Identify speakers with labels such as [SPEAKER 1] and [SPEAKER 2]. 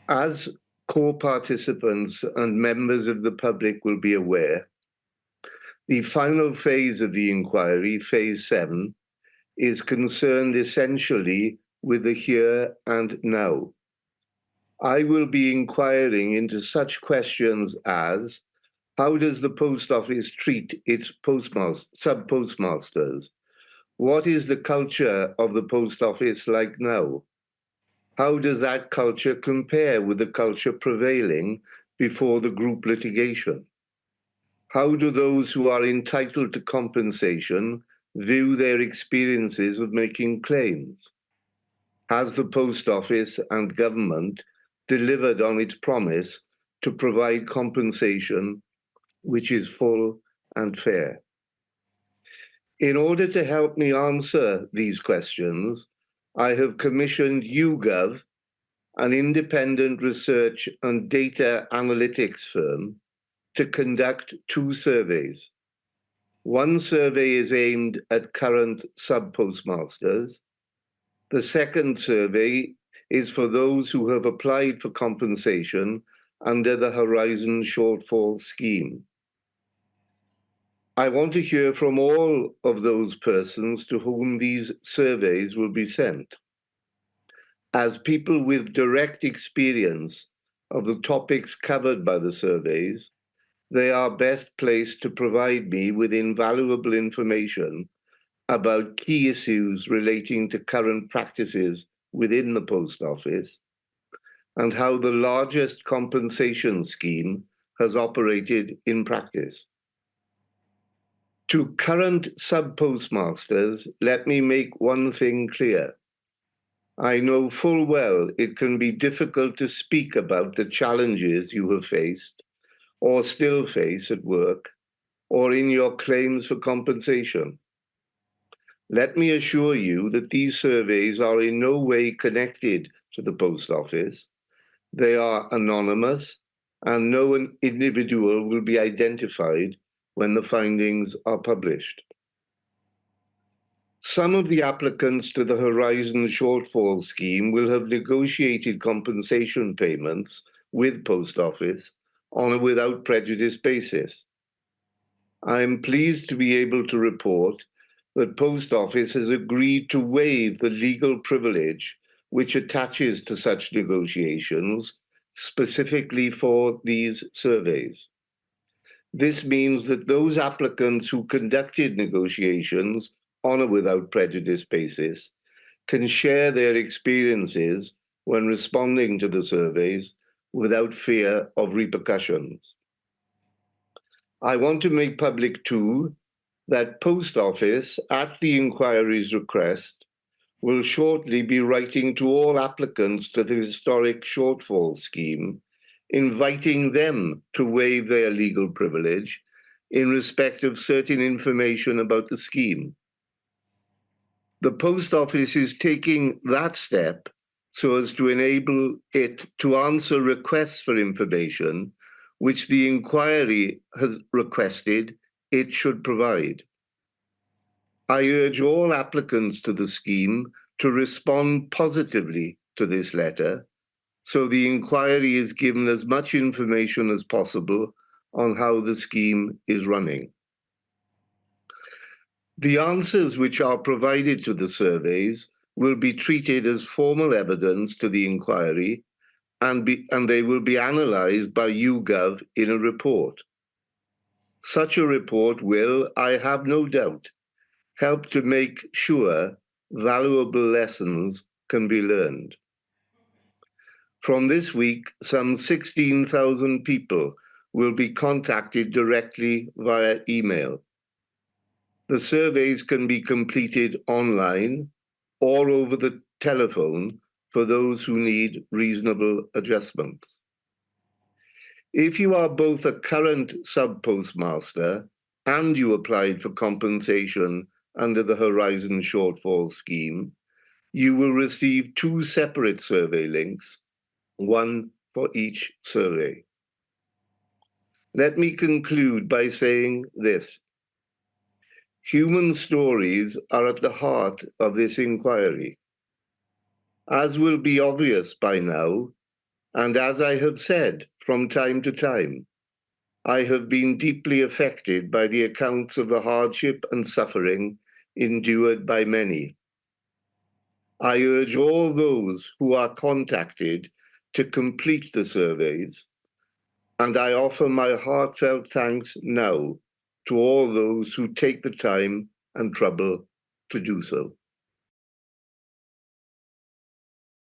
[SPEAKER 1] As co-participants and members of the public will be aware, the final phase of the inquiry, phase 7, is concerned essentially with the here and now. I will be inquiring into such questions as, how does the post office treat its sub-postmasters? What is the culture of the post office like now? How does that culture compare with the culture prevailing before the group litigation? How do those who are entitled to compensation view their experiences of making claims? Has the post office and government delivered on its promise to provide compensation which is full and fair? In order to help me answer these questions, I have commissioned YouGov, an independent research and data analytics firm, to conduct 2 surveys. One survey is aimed at current sub-postmasters. The second survey is for those who have applied for compensation under the Horizon Shortfall scheme. I want to hear from all of those persons to whom these surveys will be sent. As people with direct experience of the topics covered by the surveys, they are best placed to provide me with invaluable information about key issues relating to current practices within the post office and how the largest compensation scheme has operated in practice. To current sub-postmasters, let me make one thing clear. I know full well it can be difficult to speak about the challenges you have faced or still face at work or in your claims for compensation. Let me assure you that these surveys are in no way connected to the post office. They are anonymous, and no individual will be identified when the findings are published. Some of the applicants to the Horizon Shortfall scheme will have negotiated compensation payments with Post Office on a without prejudice basis. I am pleased to be able to report that Post Office has agreed to waive the legal privilege which attaches to such negotiations, specifically for these surveys. This means that those applicants who conducted negotiations on a without prejudice basis can share their experiences when responding to the surveys without fear of repercussions. I want to make public too that Post Office, at the inquiry's request, will shortly be writing to all applicants to the historic shortfall scheme, inviting them to waive their legal privilege in respect of certain information about the scheme. The Post Office is taking that step so as to enable it to answer requests for information which the inquiry has requested it should provide. I urge all applicants to the scheme to respond positively to this letter, so the inquiry is given as much information as possible on how the scheme is running. The answers which are provided to the surveys will be treated as formal evidence to the inquiry, and they will be analysed by YouGov in a report. Such a report will, I have no doubt, help to make sure valuable lessons can be learned. From this week, some 16,000 people will be contacted directly via email. The surveys can be completed online or over the telephone for those who need reasonable adjustments. If you are both a current sub-postmaster and you applied for compensation under the Horizon Shortfall scheme, you will receive 2 separate survey links, one for each survey. Let me conclude by saying this. Human stories are at the heart of this inquiry. As will be obvious by now, And as I have said from time to time, I have been deeply affected by the accounts of the hardship and suffering endured by many. I urge all those who are contacted to complete the surveys, and I offer my heartfelt thanks now to all those who take the time and trouble to do so.